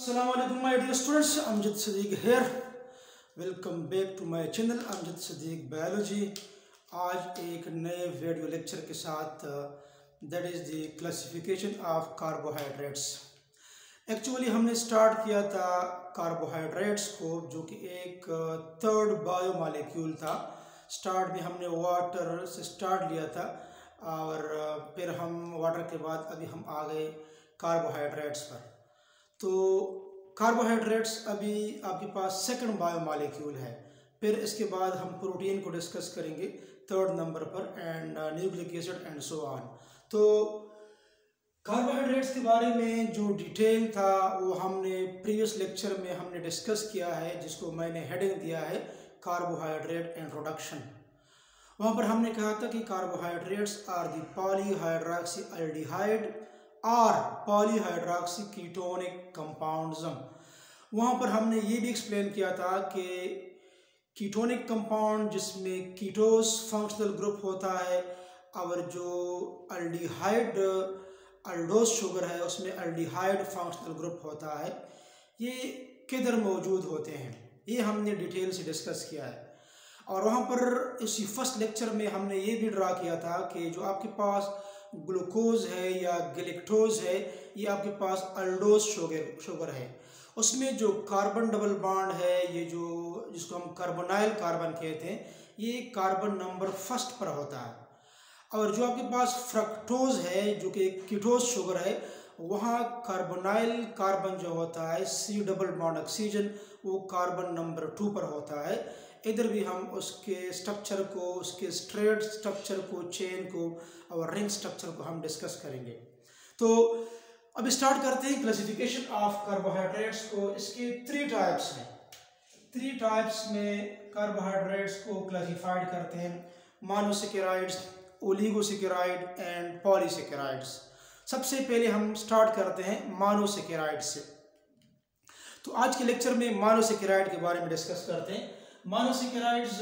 Assalamualaikum my dear students, Amjad Sadiq here. Welcome back to my channel Amjad Sadiq biology. आज एक नए video lecture के साथ that is the classification of carbohydrates. Actually हमने start किया था कार्बोहाइड्रेट्स को, जो कि एक थर्ड बायोमॉलिक्यूल था। स्टार्ट में हमने वाटर से स्टार्ट लिया था और फिर हम वाटर के बाद अभी हम आ गए कार्बोहाइड्रेट्स पर। तो कार्बोहाइड्रेट्स अभी आपके पास सेकंड बायोमॉलिक्यूल है। फिर इसके बाद हम प्रोटीन को डिस्कस करेंगे थर्ड नंबर पर, and nucleic acid and so on. तो कार्बोहाइड्रेट्स के बारे में जो डिटेल था वो हमने प्रीवियस लेक्चर में हमने डिस्कस किया है, जिसको मैंने हेडिंग दिया है कार्बोहाइड्रेट इंट्रोडक्शन। वहाँ पर हमने कहा था कि कार्बोहाइड्रेट्स आर द पॉलीहाइड्रॉक्सी एल्डिहाइड और पॉलीहाइड्रॉक्सी कीटोनिक कंपाउंड्स। वहाँ पर हमने ये भी एक्सप्लेन किया था कि कीटोनिक कंपाउंड जिसमें कीटोस फंक्शनल ग्रुप होता है, और जो एल्डिहाइड अल्डोस शुगर है उसमें एल्डिहाइड फंक्शनल ग्रुप होता है, ये किधर मौजूद होते हैं, ये हमने डिटेल से डिस्कस किया है। और वहाँ पर इसी फर्स्ट लेक्चर में हमने ये भी ड्रा किया था कि जो आपके पास ग्लूकोज है या गैलेक्टोज है, ये आपके पास अल्डोस शुगर है। उसमें जो कार्बन डबल बॉन्ड है, ये जो जिसको हम कार्बोनाइल कार्बन कहते हैं, ये कार्बन नंबर फर्स्ट पर होता है। और जो आपके पास फ्रक्टोज है जो कि कीटोज शुगर है, वहाँ कार्बोनाइल कार्बन जो होता है सी डबल बॉन्ड ऑक्सीजन, वो कार्बन नंबर 2 पर होता है। इधर भी हम उसके स्ट्रक्चर को, उसके स्ट्रेट स्ट्रक्चर को, चेन को और रिंग स्ट्रक्चर को हम डिस्कस करेंगे। तो अब स्टार्ट करते हैं क्लासिफिकेशन ऑफ कार्बोहाइड्रेट्स को। इसके 3 टाइप्स हैं। 3 टाइप्स में कार्बोहाइड्रेट्स को क्लासिफाइड करते हैं: मोनोसेकेराइड्स, ओलिगोसेकेराइड एंड पॉलीसेकेराइड्स। सबसे पहले हम स्टार्ट करते हैं मोनोसेकेराइड से। तो आज के लेक्चर में मोनोसेकेराइड के बारे में डिस्कस करते हैं। मोनोसेकेराइड्स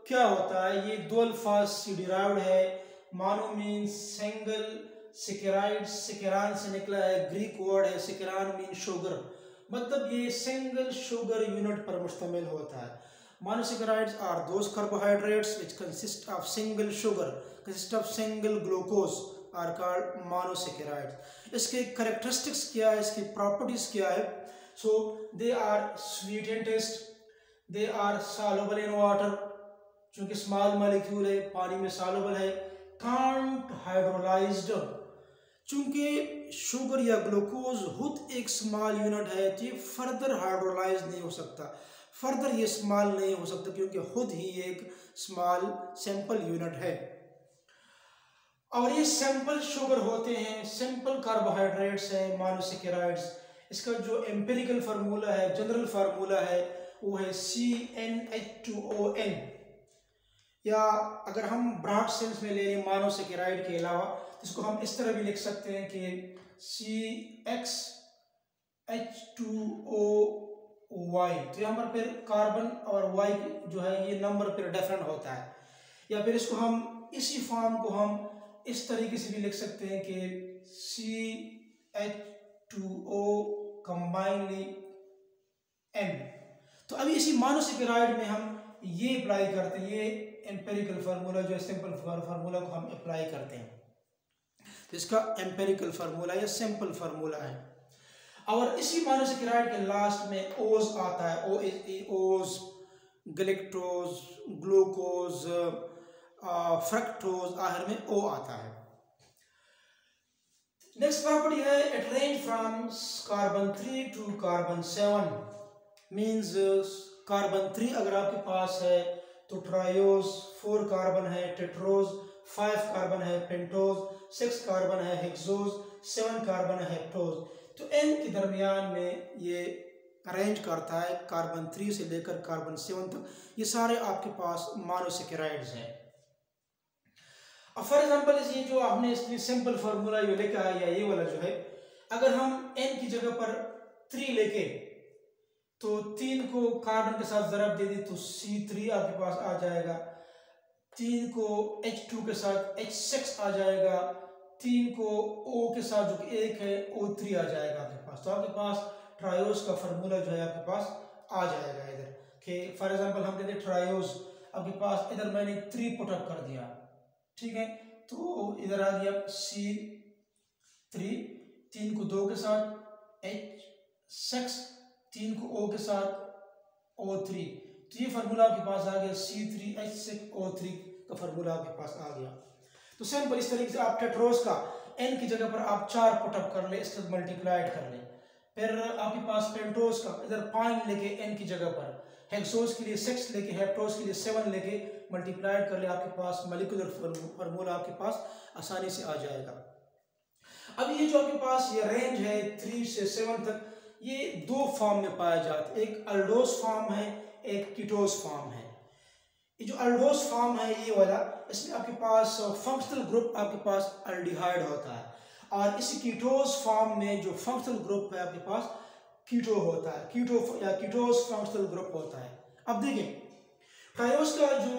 क्या होता है? ये 2 अल्फाज से डिराइव्ड है। मोनो मीन्स सिंगल, सेकेराइड सेकेरान से निकला है, ग्रीक वर्ड है। सेकेरान मीन शुगर, मतलब ये सिंगल शुगर यूनिट पर मुश्तमिल होता है। Monosaccharides are those carbohydrates which consist of single sugar, consist of single glucose are called monosaccharides. इसके कैरेक्टरिस्टिक्स क्या है, इसकी प्रॉपर्टीज क्या है? So they are sweet in taste, they are soluble in water, चूंकि स्मॉल मॉलिक्यूल है, पानी में सॉल्युबल है। कांट हाइड्रोलाइज्ड, चूंकि शुगर या ग्लूकोज खुद एक स्मॉल यूनिट है, तो ये फर्दर हाइड्रोलाइज नहीं हो सकता, फर्दर ये स्मॉल नहीं हो सकता, क्योंकि खुद ही एक स्मॉल सिंपल यूनिट है। और ये सिंपल शुगर होते हैं, सिंपल कार्बोहाइड्रेट्स हैं मोनोसेकेराइड्स। इसका जो एम्पिरिकल फार्मूला है, जनरल फार्मूला है, वो है CnH2ON, या अगर हम ब्रॉड सेंस में ले लें मोनोसेकेराइड के अलावा, इसको हम इस तरह भी लिख सकते हैं कि CxH2OY। तो यहाँ पर फिर कार्बन और Y जो है ये नंबर फिर डिफरेंट होता है। या फिर इसको हम इसी फॉर्म को हम इस तरीके से भी लिख सकते हैं कि CH2O कंबाइनली N। तो अभी इसी मोनोसेकेराइड में हम ये अप्लाई करते हैं, ये एम्पेरिकल फार्मूला जो है, सिंपल फार्मूला को हम अप्लाई करते हैं। तो इसका एम्पेरिकल फार्मूला या सिंपल फार्मूला है। और इसी मोनोसेकेराइड के लास्ट में ओज आता है, ओज, गैलेक्टोज, ग्लूकोज, फ्रक्टोज, आखिर में ओ आता है। नेक्स्ट प्रॉपर्टी है, it range from carbon 3 to carbon 7। Means carbon 3 अगर आपके पास है तो ट्रायोज, 4 कार्बन है टेट्रोज, 5 कार्बन है पेंटोज, 6 कार्बन है हेक्सोज, 7 कार्बन है हेप्टोज। तो n के दरमियान में ये अरेंज करता है, कार्बन 3 से लेकर कार्बन 7 तक। ये सारे आपके पास मोनोसेकेराइड्स हैं। अब फॉर एग्जांपल ये जो आपने इसमें सिंपल फार्मूला ये लिखा है, या ये वाला जो है, अगर हम n की जगह पर 3 लेके तो 3 को कार्बन के साथ ज़रब दे दी तो C3 आपके पास आ जाएगा। 3 को H2 के साथ H6 आ जाएगा। 3 को O के साथ जो कि 1 है O3 आ जाएगा आपके पास। तो आपके पास ट्रायोज का फार्मूला जो है आपके पास आ जाएगा इधर कि फॉर एग्जांपल हम कहते हैं ट्रायोज आपके पास इधर मैंने 3 पुटअप कर दिया, ठीक है, तो इधर आ गया C3, 3 को 2 के साथ H6, 3 को O के साथ O3, तो ये फार्मूला आपके पास आ गया C3H6O3 का फार्मूला आपके पास आ गया। तो सिंपल इस तरीके से आप टेट्रोज का N की जगह पर आप 4 पुटअप कर ले, इसका मल्टीप्लाइड कर ले। फिर आपके पास पेंटोज का इधर 5 लेके N की जगह पर, हेक्सोज के लिए 6 लेके, हेप्टोज के लिए 7 लेके मल्टीप्लाइड कर ले, आपके पास मॉलिक्यूलर फार्मूला आपके पास आसानी से आ जाएगा। अब ये जो आपके पास ये रेंज है 3 से 7 तक, ये 2 फॉर्म में पाया जाता है, एक अल्डोज फॉर्म है, एक कीटोज फॉर्म है। ये जो अल्डोज फॉर्म है ये वाला, इसमें आपके पास फंक्शनल ग्रुप आपके पास अल्डिहाइड होता है, और इसी कीटोज फॉर्म में जो फंक्शनल ग्रुप है आपके पास कीटो होता है, कीटो या कीटोज फंक्शनल ग्रुप होता है। अब देखिए ट्रायोज का जो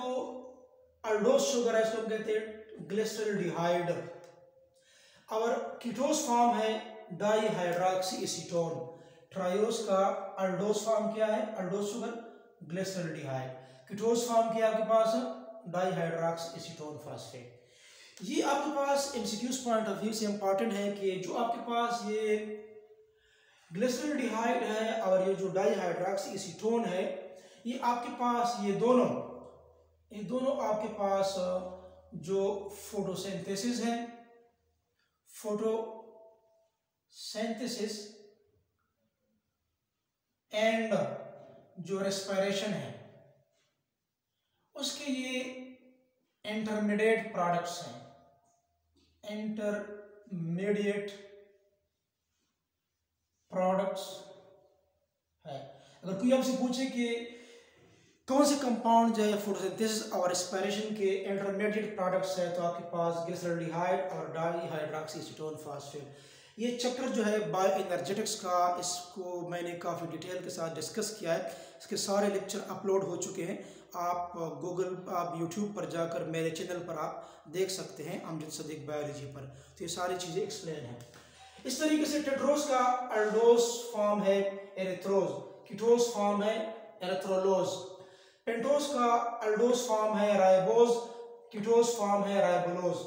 अल्डोज शुगर है इसको हम कहते हैं ग्लिसरॉल्डिहाइड, और कीटोज फॉर्म है डाईहाइड्रॉक्सी एसीटोन। ट्रायोज का अल्डोज फॉर्म क्या है? अल्डोज शुगर ग्लिसरॉल्डिहाइड। कीटोज फॉर्म क्या है आपके पास? डाईहाइड्रॉक्सी एसीटोन फॉस्फेट। ये आपके पास एमसीक्यूज पॉइंट ऑफ व्यू से इंपॉर्टेंट है कि जो आपके पास ये ग्लिसरॉल्डिहाइड है और ये जो डाईहाइड्रॉक्सी एसीटोन है, ये आपके पास ये दोनों आपके पास जो फोटोसिंथेसिस है, फोटोसिंथेसिस एंड जो रेस्पिरेशन है उसके ये इंटरमीडिएट प्रोडक्ट्स हैं, इंटरमीडिएट प्रोडक्ट्स है। अगर कोई आपसे पूछे कि कौन से कंपाउंड जो है फोटोसिंथेसिस और रेस्पिरेशन के इंटरमीडिएट प्रोडक्ट्स है, तो आपके पास ग्लिसरॉल्डिहाइड और डाईहाइड्रॉक्सी एसीटोन फॉस्फेट। ये चैप्टर जो है बायो एनर्जेटिक्स का, इसको मैंने काफ़ी डिटेल के साथ डिस्कस किया है, इसके सारे लेक्चर अपलोड हो चुके हैं। आप आप यूट्यूब पर जाकर मेरे चैनल पर आप देख सकते हैं, अमजद सदीक बायोलॉजी पर, तो ये सारी चीज़ें एक्सप्लेन हैं। इस तरीके से टेट्रोज का अल्डोज फॉर्म है एरिथ्रोज, कीटोज फॉर्म है एरिथ्रोलोज, पेंटोज का अल्डोज फॉर्म है राइबोज, कीटोज फॉर्म है राइबोलोज,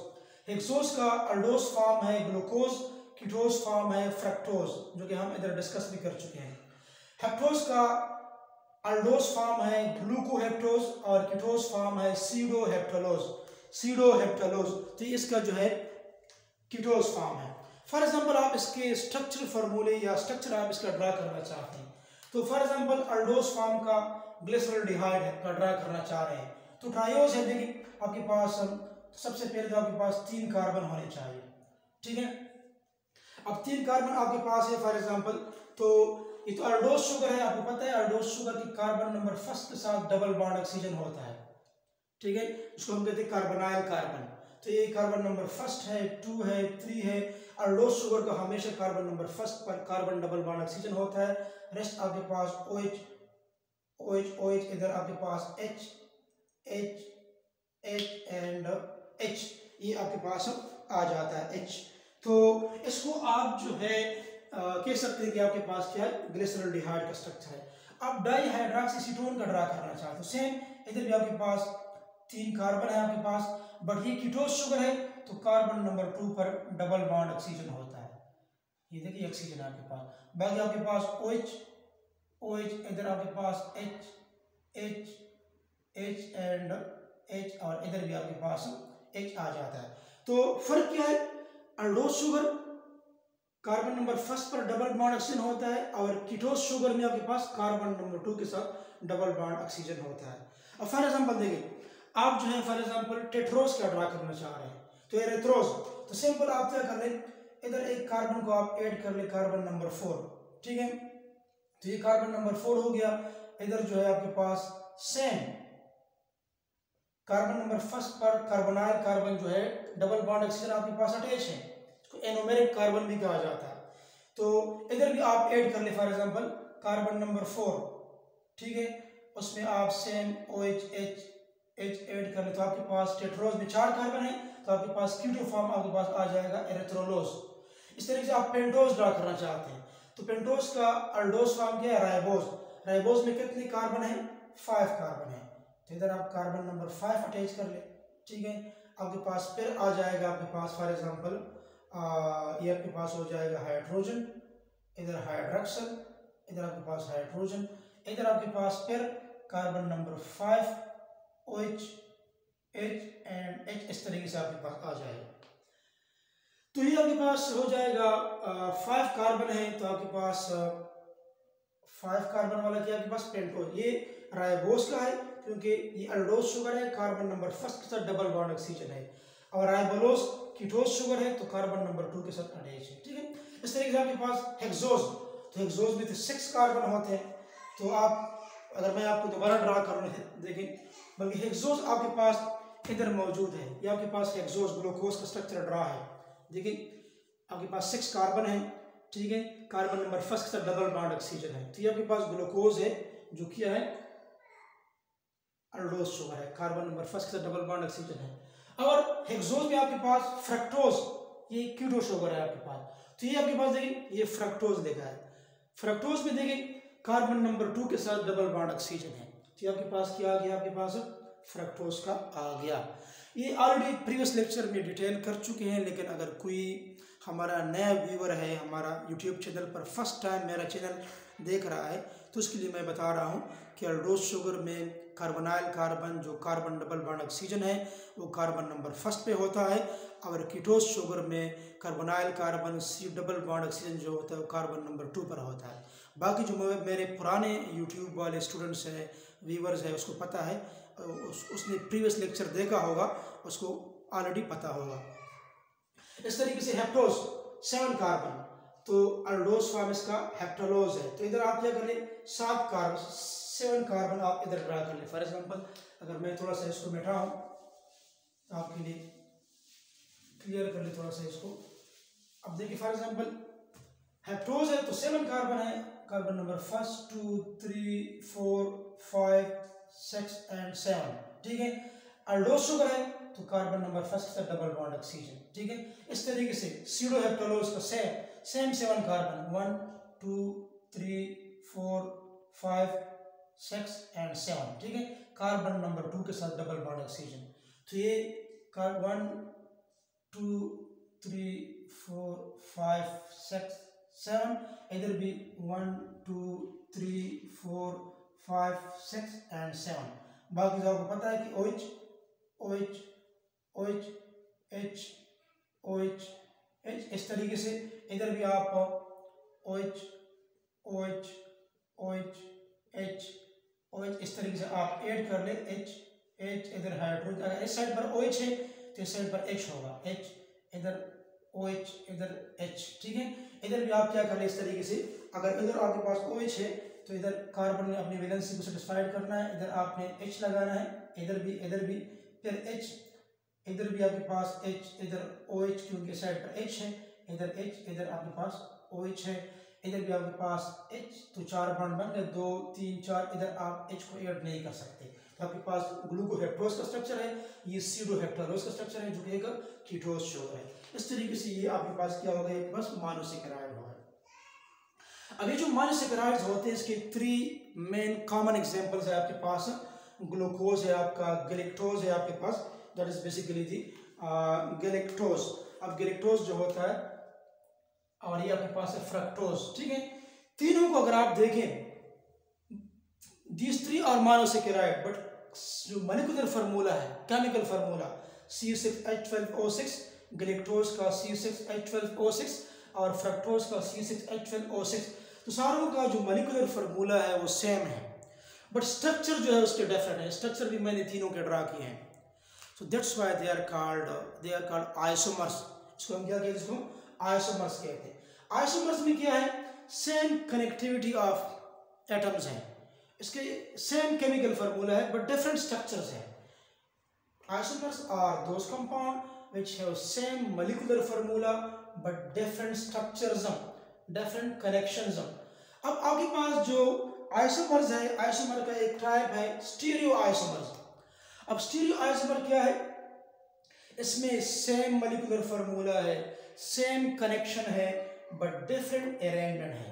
हेक्सोज का अल्डोज फॉर्म है ग्लूकोज, कीटोज फॉर्म है फ्रक्टोज, जो कि हम इधर डिस्कस भी कर चुके हैं। हेप्टोज का अल्डोज फॉर्म है ग्लूकोहेप्टोज और कीटोज फॉर्म है सीडोहेप्टलोज, तो इसका जो है कीटोज फॉर्म है। फॉर एग्जांपल आप इसके स्ट्रक्चरल फार्मूले या स्ट्रक्चर आप इसका ड्रा करना चाहते हैं, तो फॉर एग्जांपल अल्डोज फॉर्म का ग्लिसरॉल्डिहाइड है का ड्रा करना चाह रहे हैं, तो ट्रायोज है, देखिए आपके पास सबसे पहले तो आपके पास 3 कार्बन होने चाहिए, ठीक है। अब 3 कार्बन आपके पास है फॉर एग्जांपल, तो ये तो अल्डोज शुगर है, आपको पता है अल्डोज शुगर की कार्बन नंबर फर्स्ट के साथ डबल बॉन्ड ऑक्सीजन होता है, ठीक है, उसको हम कहते हैं कार्बोनाइल कार्बन। तो ये कार्बन नंबर फर्स्ट है, 2 है, 3 है। अल्डोज शुगर का हमेशा कार्बन नंबर फर्स्ट पर कार्बन डबल बॉन्ड ऑक्सीजन होता है, रेस्ट आपके पास OH OH, इधर आपके पास H एंड H, ये आपके पास आ जाता है H। तो इसको आप जो है कह सकते हैं कि आपके पास क्या है, ग्लिसरॉल्डिहाइड का स्ट्रक्चर है। आप डाईहाइड्रॉक्सी एसीटोन का ड्रा करना चाहते हो, सेम इधर भी आपके पास 3 कार्बन है आपके पास, बट ये कीटोज शुगर है तो कार्बन नंबर 2 पर डबल बॉन्ड ऑक्सीजन होता है, ये देखिए ऑक्सीजन आपके पास। बाकी आपके पास OH, इधर आपके पास H एंड H, और इधर भी आपके पास H आ जाता है। तो फर्क क्या है, अल्डोज शुगर कार्बन नंबर फर्स्ट पर डबल बॉन्ड ऑक्सीजन होता है, और कीटोज शुगर में आपके पास कार्बन नंबर 2 के साथ डबल बॉन्ड ऑक्सीजन होता है। अब फॉर एग्जांपल देखिए, आप जो है फॉर एग्जांपल टेट्रोज का ड्रा करना चाह रहे हैं, तो एरिथ्रोज, तो सिंपल आप क्या कर लें, इधर एक कार्बन को आप ऐड कर ले, कार्बन नंबर 4, ठीक है, तो ये कार्बन नंबर 4 हो गया। इधर जो है आपके पास सेम कार्बन नंबर फर्स्ट पर कार्बोनाइल कार्बन जो है डबल बॉन्ड ऑक्सीजन आपके पास अटैच है, इसको एनोमेरिक कार्बन भी कहा जाता है। तो इधर भी आप ऐड कर ले फॉर एग्जांपल कार्बन नंबर 4, ठीक है, उसमें आप सेम OH ऐड कर ले, तो आपके पास टेट्रोज में 4 कार्बन है, तो आपके पास कीटो फॉर्म आपके पास आ जाएगा एरिथ्रोलोज। इस तरीके से आप पेंटोज ड्रा करना चाहते हैं, तो पेंटोज का अल्डोज फॉर्म क्या है? राइबोज। राइबोज में कितने कार्बन है? 5 कार्बन है। तो इधर आप कार्बन नंबर 5 अटैच कर ले, ठीक है। आपके पास फिर आ जाएगा आपके पास फॉर एग्जांपल ये आपके पास हो जाएगा हाइड्रोजन, इधर हाइड्रोक्सल, इधर आपके पास हाइड्रोजन, इधर आपके पास फिर carbon number 5 OH H and H, इस तरीके से आपके पास आ जाएगा। तो ये आपके पास हो जाएगा 5 कार्बन है, तो आपके पास 5 कार्बन वाला क्या आपके पास? पेंटोज। ये राइबोज का है क्योंकि ये अल्डोज शुगर है, कार्बन नंबर 1 के साथ डबल बॉन्ड ऑक्सीजन है, और राइबोलोज कीटोज शुगर है तो कार्बन नंबर 2 के साथ अटैच है, ठीक है। इस तरीके से आपके पास हेक्सोज, तो हेक्सोज में तो 6 कार्बन होते हैं। तो आप अगर मैं आपको दोबारा ड्रा करूँ देखें, बल्कि हेक्सोज आपके पास इधर मौजूद है, ये आपके पास हेक्सोज ग्लूकोज का स्ट्रक्चर ड्रा है, देखिए आपके पास 6 कार्बन है, ठीक है। कार्बन नंबर 1 के साथ डबल बॉन्ड ऑक्सीजन है, तो ये आपके पास ग्लूकोज है जो क्या है? अल्डोज शुगर है, कार्बन नंबर 1 के साथ डबल बॉन्ड ऑक्सीजन है। और हेक्सोज में आपके पास फ्रक्टोज, ये कीटो शुगर है आपके पास, तो ये आपके पास देखिए ये फ्रक्टोज लिखा है। फ्रक्टोज में देखिए कार्बन नंबर 2 के साथ डबल बॉन्ड ऑक्सीजन है, तो ये आपके पास क्या आ गया? आपके पास फ्रक्टोज का आ गया। ये ऑलरेडी प्रीवियस लेक्चर में डिटेल कर चुके हैं, लेकिन अगर कोई हमारा नया व्यूअर है, हमारा यूट्यूब चैनल पर फर्स्ट टाइम मेरा चैनल देख रहा है, तो उसके लिए मैं बता रहा हूँ कि अल्डोज शुगर में कार्बोनाइल कार्बन जो कार्बन डबल बॉन्ड ऑक्सीजन है वो कार्बन नंबर 1 पे होता है, और कीटोज शुगर में carbonyl carbon C double bond oxygen जो होता है वो कार्बन नंबर 2 पर होता है। बाकी जो मेरे पुराने यूट्यूब वाले स्टूडेंट्स हैं, व्यूअर्स हैं, उसको पता है, उसने प्रीवियस लेक्चर देखा होगा, उसको ऑलरेडी पता होगा। इस तरीके से हेप्टोज 7 कार्बन, तो अल्डोज फॉर्म इसका हेप्टोलोज है, तो इधर आप क्या कर ले? 7 कार्बन 7 कार्बन आप इधर ड्रा कर ले। फॉर एग्जांपल अगर मैं थोड़ा सा इसको मिटाऊं तो आपके लिए क्लियर कर ले थोड़ा सा इसको। अब देखिए फॉर एग्जांपल हेप्टोज है तो 7 कार्बन है, कार्बन नंबर 1 2 3 4 5 6 एंड 7, ठीक है। अल्डोज शुगर है तो कार्बन नंबर 1 के साथ डबल बॉन्ड ऑक्सीजन, ठीक है। इस तरीके से सीडोहेप्टोलोज का सेम 7 कार्बन 1 2 3 4 5 6 एंड 7, ठीक है। कार्बन नंबर 2 के साथ डबल बॉन्ड ऑक्सीजन, तो ये 1 2 3 4 5 6 7, इधर भी 1 2 3 4 5 6 एंड 7। बाकी जो आपको पता है कि OH OH OH H OH H, इस तरीके से इधर भी आप OH OH OH H OH इस तरीके से आप ऐड कर ले। H H इधर हाइड्रोजन, अगर इस साइड पर OH है तो इस साइड पर H होगा, H इधर OH इधर H, ठीक है। इधर भी आप क्या कर ले इस तरीके से, अगर इधर आपके पास OH है तो इधर कार्बन ने अपनी वैलेंसी को सेटिस्फाइड करना है, इधर आपने H लगाना है, इधर भी फिर H, इधर भी आपके पास H, इधर OH क्योंकि साइड पर H है, इधर H, इधर आपके पास OH है, इधर भी आपके पास H, तो 4 बॉन्ड बन गए 2 3 4, इधर आप H को ऐड नहीं कर सकते, तो आपके पास ग्लूकोहेप्टोज का स्ट्रक्चर है, ये सीडोहेप्टोलोज का स्ट्रक्चर है जो कि एक कीटोज शुगर है। इस तरीके से ये आपके पास क्या होगा? एक बस मोनोसेकेराइड होगा। अब ये जो मोनोसेकेराइड्स होते हैं इसके 3 मेन कॉमन एग्जांपल्स है आपके पास। ग्लूकोज है आपका, गैलेक्टोज है आपके पास, that is basically the galactose. अब गैलेक्टोज जो होता है और ये आपके पास है फ्रक्टोज, ठीक है। तीनों को अगर आप देखें these 3 are monosaccharide, बट जो मॉलिक्यूलर फार्मूला है, केमिकल फार्मूला C6H12O6, गैलेक्टोज का C6H12O6 और फ्रक्टोज का C6H12O6, तो सारों का जो मॉलिक्यूलर फार्मूला है वो सेम है, बट स्ट्रक्चर जो है उसके डिफरेंट है। स्ट्रक्चर भी मैंने तीनों के ड्रा किए हैं, so that's why they are called isomers. इसको हम क्या कहते हैं? इसको आइसोमर्स कहते हैं। आइसोमर्स में क्या है? सेम कनेक्टिविटी ऑफ एटम्स है, इसके सेम केमिकल फार्मूला है बट डिफरेंट स्ट्रक्चर्स है। Isomers are those compound which have same molecular formula but different structures, different connections. अब आपके पास जो आइसोमर्स है, आइसोमर का एक टाइप है स्टीरियो आइसोमर्स। अब स्टीरियो आइसोमर क्या है? इसमें सेम मोलिकुलर फार्मूला है, सेम कनेक्शन है बट डिफरेंट अरेंजमेंट है।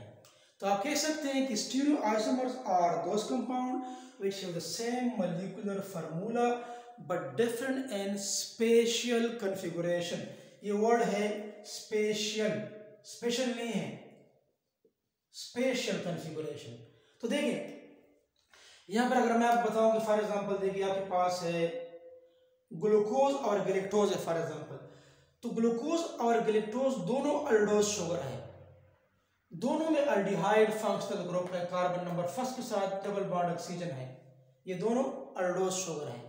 तो आप कह सकते हैं कि stereo isomers are those compound which have the same molecular formula but different in spatial configuration. ये वर्ड है स्पेशियल, स्पेशल नहीं है, स्पेशियल कॉन्फ़िगरेशन। तो देखिए यहां पर अगर मैं आपको बताऊं कि फॉर एग्जांपल देखिए आपके पास है ग्लूकोज और गैलेक्टोज है फॉर एग्जांपल, तो ग्लूकोज और गैलेक्टोज दोनों अल्डोज शुगर है, दोनों में अल्डिहाइड फंक्शनल ग्रुप है, कार्बन नंबर फर्स्ट के साथ डबल बॉन्ड ऑक्सीजन है, ये दोनों अल्डोज शुगर है।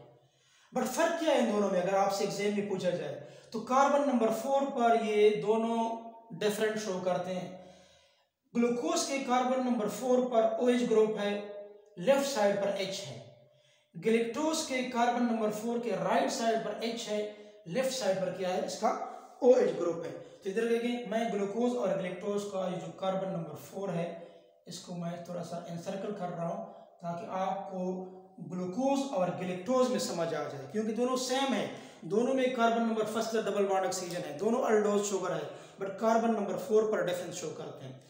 बट फर्क क्या है इन दोनों में, अगर आपसे एग्जाम में पूछा जाए तो कार्बन नंबर 4 पर ये दोनों डिफरेंट शो करते हैं। ग्लूकोज के कार्बन नंबर 4 पर OH ग्रुप है, लेफ्ट साइड पर H है। गैलेक्टोज के कार्बन नंबर 4 के राइट साइड पर H है, लेफ्ट साइड पर क्या है, इसका OH ग्रुप है। तो इधर देखिए मैं ग्लूकोज और गैलेक्टोज का ये जो कार्बन नंबर 4 है इसको मैं थोड़ा सा एनसर्कल कर रहा हूं ताकि आपको ग्लूकोज और गैलेक्टोज में समझ आ जाए, क्योंकि दोनों सेम है, दोनों में carbon number first double bond oxygen है, दोनों अल्डोज शुगर है, बट कार्बन नंबर 4 पर डिफरेंस शो करते हैं।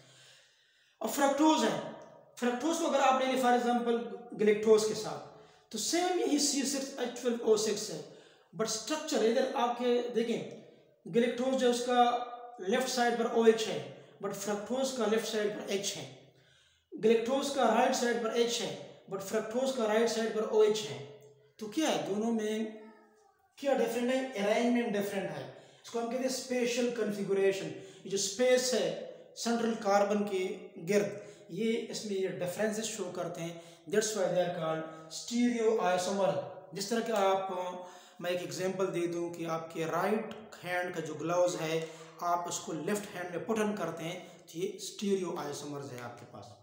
और फ्रक्टोज है, फ्रक्टोज को अगर आप ले लें फॉर एग्जांपल गैलेक्टोज के साथ तो सेम ही C6H12O6 है, बट स्ट्रक्चर इधर आपके देखें गैलेक्टोज जो उसका लेफ्ट साइड पर OH है, बट फ्रक्टोज का लेफ्ट साइड पर H है। गैलेक्टोज का राइट साइड पर H है, बट फ्रक्टोज का राइट साइड पर OH है। तो क्या है, दोनों में क्या डिफरेंट है, अरेंजमेंट डिफरेंट है, इसको हम कहते हैं स्पेशल कॉन्फ़िगरेशन। ये जो स्पेस है सेंट्रल कार्बन के गिर्द, ये इसमें ये डिफरेंसेस शो करते हैं, that's why they are called stereo isomer. जिस तरह के आप मैं एक एग्जांपल दे दूं कि आपके राइट हैंड का जो ग्लव्स है आप उसको लेफ्ट हैंड में पुट ऑन करते हैं, तो ये स्टीरियो आइसोमर्स है आपके पास।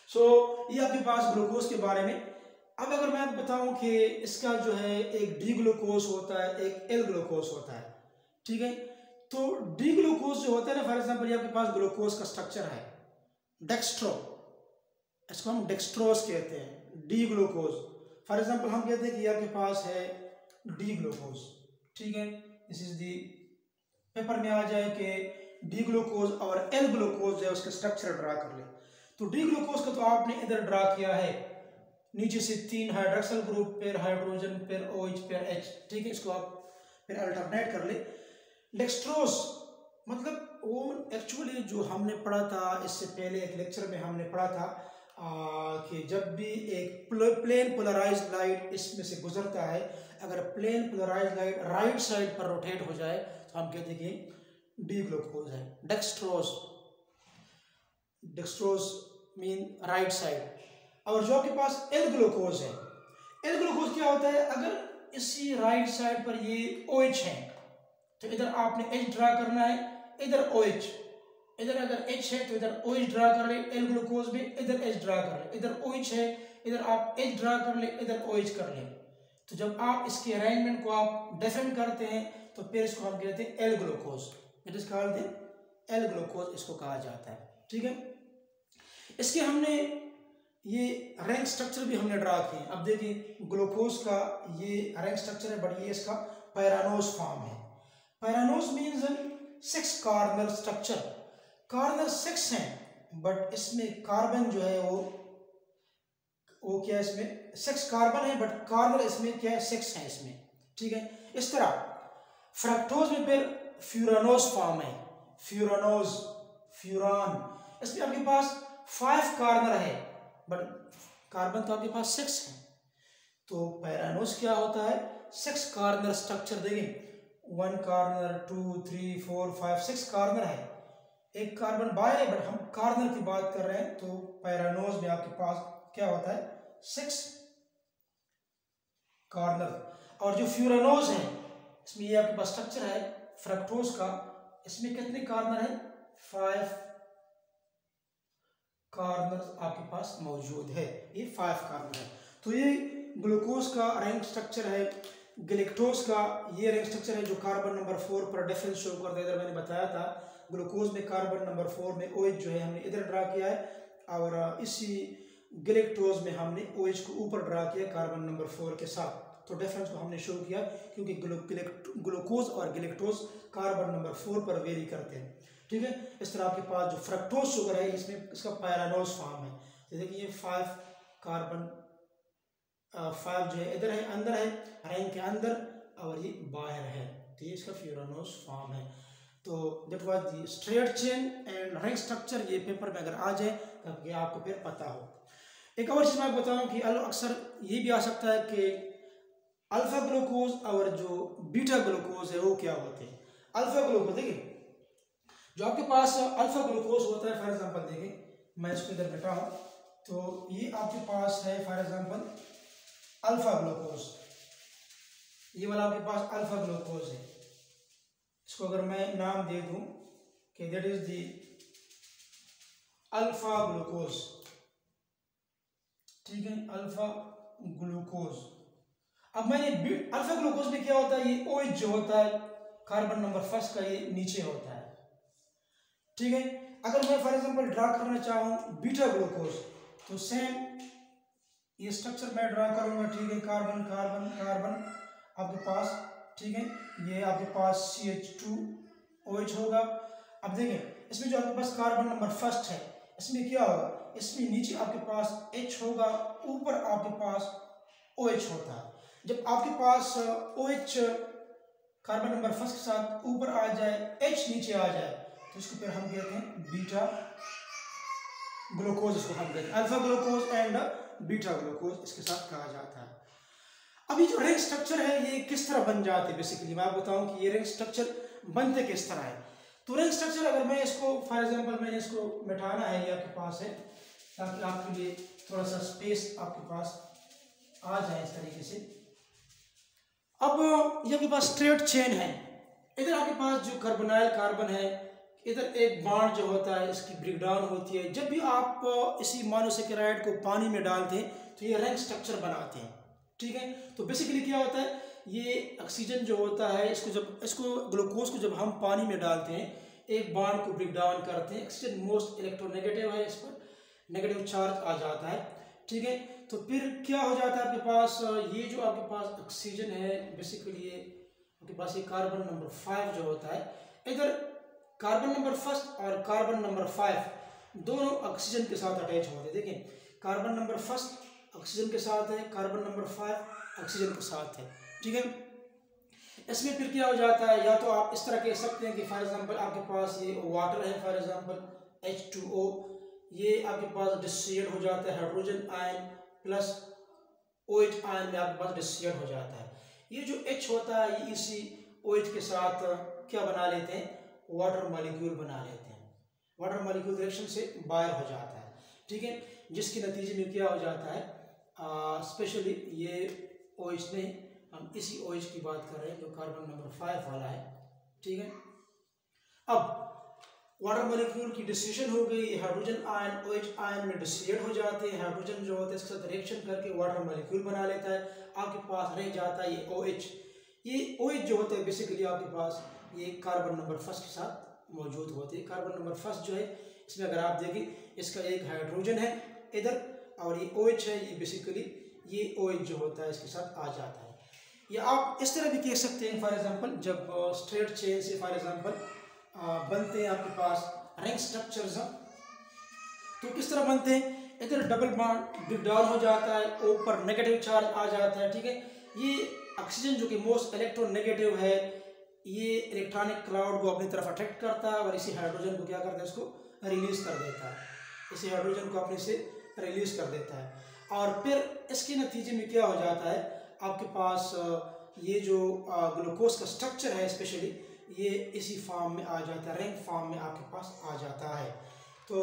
ये आपके पास ग्लूकोज के बारे में। अब अगर मैं आपको बताऊं कि इसका जो है एक डी ग्लूकोज होता है, एक एल ग्लूकोज होता है, ठीक है। तो डी ग्लूकोज जो होता है ना, फॉर एग्जांपल ये आपके पास ग्लूकोज का स्ट्रक्चर है डेक्स्ट्रो, इसको हम डेक्स्ट्रोज कहते हैं, डी ग्लूकोज। फॉर एग्जांपल हम कहते हैं कि आपके पास है डी ग्लूकोज, ठीक है। दिस इज दी पेपर में आ जाए कि डी ग्लूकोज और एल ग्लूकोज जो है उसके स्ट्रक्चर ड्रा कर ले। तो डी ग्लूकोज का तो आपने इधर ड्रा किया है, नीचे से 3 हाइड्रोक्सिल ग्रुप, फिर हाइड्रोजन, फिर OH, फिर H, ठीक है। इसको आप फिर अल्टरनेट कर ले। डेक्स्ट्रोज मतलब वो एक्चुअली जो हमने पढ़ा था इससे पहले एक लेक्चर में हमने पढ़ा था कि जब भी एक प्लेन पोलराइज्ड लाइट इसमें से गुजरता है, अगर plane polarised light right side पर रोटेट हो जाए तो हम कहते हैं कि डी ग्लूकोज है। Dextrose, dextrose mean right side. और जो आपके पास एल ग्लूकोज है, एल ग्लूकोज क्या होता है, अगर इसी राइट साइड पर ये OH है तो इधर आपने H ड्रा करना है, इधर OH, इधर अगर H है तो इधर OH ड्रा कर ले, एल ग्लूकोज में इधर H ड्रा कर ले, इधर OH है, इधर आप H ड्रा कर ले, इधर OH कर ले। तो जब आप इसके अरेंजमेंट को आप डिफरेंट करते हैं तो फिर इसको हम कहते हैं L glucose, it is called L glucose, इसको कहा जाता है, ठीक है। इसके हमने ये रैंक स्ट्रक्चर भी हमने ड्रा किए। अब देखिए ग्लूकोज का ये रैंक स्ट्रक्चर है, बट ये इसका पैरानोज फॉर्म है। पैरानोज मीन्स 6 कार्बन स्ट्रक्चर, कार्बन 6 हैं, बट इसमें कार्बन जो है वो क्या है, इसमें 6 कार्बन है, बट कार्बन इसमें क्या है, 6 है इसमें, ठीक है। इस तरह फ्रक्टोज में फिर फ्यूरानोज फॉर्म है, फ्यूरानोज, फ्यूरान, इसमें आपके पास 5 कार्बन है, बट कार्बन तो आपके पास 6 है। तो पैरानोज क्या होता है, 6 कार्बन स्ट्रक्चर, देखें 1 कार्बन, 2, 3, 4, 5, 6 कार्बन है, एक कार्बन बाहर है, बट हम कार्बन की बात कर रहे हैं। तो पैरानोज में आपके पास क्या होता है, 6 कार्बन। और जो फ्यूरानोज है इसमें ये आपके पास स्ट्रक्चर है फ्रक्टोज का, इसमें कितने कार्बन है, 5 कार्बन आपके पास मौजूद है, ये 5 कार्बन है। तो ये ग्लूकोज का रैंक स्ट्रक्चर है। गैलेक्टोज का ये रैंक स्ट्रक्चर है जो कार्बन नंबर 4 पर डिफरेंस शो करता है। इधर मैंने बताया था ग्लूकोज में कार्बन नंबर 4 में OH जो है हमने इधर ड्रा किया है, और इसी गैलेक्टोज में हमने OH को ऊपर ड्रा किया कार्बन नंबर 4 के साथ। तो डिफरेंस को हमने शो किया क्योंकि ग्लूकोज और गैलेक्टोज कार्बन नंबर 4 पर वेरी करते हैं। ठीक है। इस तरह आपके पास जो फ्रक्टोज शुगर है इसमें इसका पायरानोज फॉर्म है। तो देखिए ये 5 कार्बन 5 जो है इधर है, अंदर है रिंग के अंदर, और ये बाहर है, तो ये इसका फ्यूरानोज फॉर्म है। तो that was the straight chain and ring structure. ये पेपर में अगर आ जाए तब ये आपको फिर पता हो। एक और चीज़ मैं बताऊं कि अक्सर ये भी आ सकता है कि अल्फा ग्लूकोज और जो बीटा ग्लूकोज है वो क्या होते हैं। अल्फा ग्लूकोज देखिए, जो आपके पास अल्फा ग्लूकोज होता है, फॉर एग्जांपल देखिए मैं इसको इधर बैठा हूँ, तो ये आपके पास है फॉर एग्जांपल अल्फा ग्लूकोज, ये वाला आपके पास अल्फा ग्लूकोज है। इसको अगर मैं नाम दे दूं कि that is the alpha glucose, ठीक है, अल्फा ग्लूकोज। अब मैंने अल्फा ग्लूकोज में क्या होता है, ये OH जो होता है कार्बन नंबर फर्स्ट का, ये नीचे होता है, ठीक है। अगर मैं फॉर एग्जांपल ड्रा करना चाहूँ बीटा ग्लूकोज, तो सेम ये स्ट्रक्चर मैं ड्रा करूंगा, ठीक है। कार्बन कार्बन कार्बन आपके पास, ठीक है, ये आपके पास CH2OH होगा। अब देखें इसमें जो आपके पास कार्बन नंबर फर्स्ट है, इसमें क्या होगा, इसमें नीचे आपके पास H होगा, ऊपर आपके पास OH होता है। जब आपके पास OH कार्बन नंबर फर्स्ट के साथ ऊपर आ जाए, H नीचे आ जाए, तो इसको फिर हम कहते हैं बीटा ग्लूकोज, इसको हम कहते हैं alpha glucose and beta glucose, इसके साथ कहा जाता है। अभी जो रिंग स्ट्रक्चर है ये किस तरह बन जाते हैं, बेसिकली मैं बताऊं कि ये रिंग स्ट्रक्चर बनते किस तरह है। तो रिंग स्ट्रक्चर अगर मैं इसको फॉर एग्जांपल मैंने इसको मिटाना है, ये आपके पास है, ताकि आपके लिए थोड़ा सा स्पेस आपके पास आ जाए इस तरीके से। अब ये आपके पास स्ट्रेट चेन है, इधर आपके पास जो कार्बोनाइल कार्बन है, इधर एक बॉन्ड जो होता है इसकी ब्रेकडाउन होती है। जब भी आप इसी मोनोसेकेराइड को पानी में डालते हैं तो ये रिंग स्ट्रक्चर बनाते हैं, ठीक है। तो बेसिकली क्या होता है, ये ऑक्सीजन जो होता है इसको ग्लूकोज को जब हम पानी में डालते हैं, एक बॉन्ड को ब्रेक डाउन करते हैं, ऑक्सीजन मोस्ट इलेक्ट्रोनेगेटिव है, इस पर नेगेटिव चार्ज आ जाता है, ठीक है। तो फिर क्या हो जाता है आपके पास, ये जो आपके पास ऑक्सीजन है, बेसिकली ये आपके पास ये कार्बन नंबर 5 जो होता है, इधर कार्बन नंबर फर्स्ट और कार्बन नंबर 5 दोनों ऑक्सीजन के साथ अटैच होते हैं। देखिए कार्बन नंबर फर्स्ट ऑक्सीजन के साथ है, कार्बन नंबर 5 ऑक्सीजन के साथ है, ठीक है। इसमें फिर क्या हो जाता है, या तो आप इस तरह कह सकते हैं कि फॉर एग्जांपल आपके पास ये वाटर है, फॉर एग्जांपल H2O, ये आपके पास डिसोसिएट हो जाता है hydrogen ion plus OH ion में आपके पास डिसोसिएट हो जाता है। ये जो H होता है ये इसी OH के साथ क्या बना लेते हैं, वाटर मॉलिक्यूल बना लेते हैं, वाटर मॉलिक्यूल रिएक्शन से बाहर हो जाता है, ठीक है। जिसके नतीजे में क्या हो जाता है, स्पेशली ये OH ने, हम इसी OH की बात कर रहे हैं जो कार्बन नंबर 5 वाला है, ठीक है। अब वाटर मॉलिक्यूल की डिसोसिएशन हो गई, हाइड्रोजन आयन OH आयन में डिसोसिएट हो जाते हैं, हाइड्रोजन जो होता है इसके साथ रिएक्शन करके वाटर मॉलिक्यूल बना लेता है, आपके पास रह जाता है ये OH। ये OH जो होता है बेसिकली आपके पास ये कार्बन नंबर फर्स्ट के साथ मौजूद होते हैं। कार्बन नंबर फर्स्ट जो है इसमें अगर आप देखें इसका एक हाइड्रोजन है इधर, और ये OH है, ये बेसिकली ये OH जो होता है इसके साथ आ जाता है। या आप इस तरह भी कह सकते हैं, फॉर एग्जांपल जब स्ट्रेट चेन से फॉर एग्जांपल बनते हैं आपके पास रिंग स्ट्रक्चर्स, तो किस तरह बनते हैं, इधर डबल बॉन्ड ब्रेक डाउन हो जाता है, ऊपर नेगेटिव चार्ज आ जाता है, ठीक है। ये ऑक्सीजन जो कि मोस्ट इलेक्ट्रोनेगेटिव है, ये इलेक्ट्रॉनिक क्लाउड को अपनी तरफ अट्रैक्ट करता है और इसी हाइड्रोजन को क्या करता है, इसको रिलीज कर देता है, इसी हाइड्रोजन को अपने से रिलीज कर देता है। और फिर इसके नतीजे में क्या हो जाता है, आपके पास ये जो ग्लूकोज का स्ट्रक्चर है स्पेशली ये इसी फॉर्म में आ जाता है, रिंग फॉर्म में आपके पास आ जाता है। तो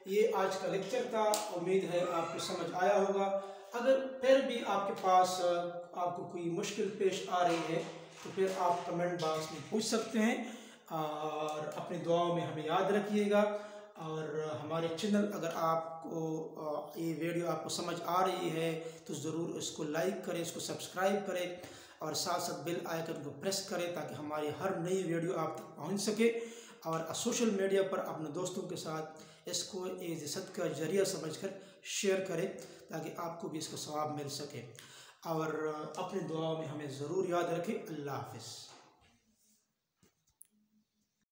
ये आज का लेक्चर था, उम्मीद है आपको समझ आया होगा। अगर फिर भी आपके पास आपको कोई मुश्किल पेश आ रही है तो फिर आप कमेंट बॉक्स में पूछ सकते हैं, और अपनी दुआओं में हमें याद रखिएगा। और हमारे चैनल अगर आपको ये वीडियो आपको समझ आ रही है तो ज़रूर इसको लाइक करें, इसको सब्सक्राइब करें, और साथ साथ बेल आइकन को प्रेस करें ताकि हमारी हर नई वीडियो आप तक पहुंच सके। और सोशल मीडिया पर अपने दोस्तों के साथ इसको एक सदका का जरिया समझकर शेयर करें ताकि आपको भी इसका सवाब मिल सके। और अपनी दुआओं में हमें ज़रूर याद रखें। अल्लाह हाफ़िज़।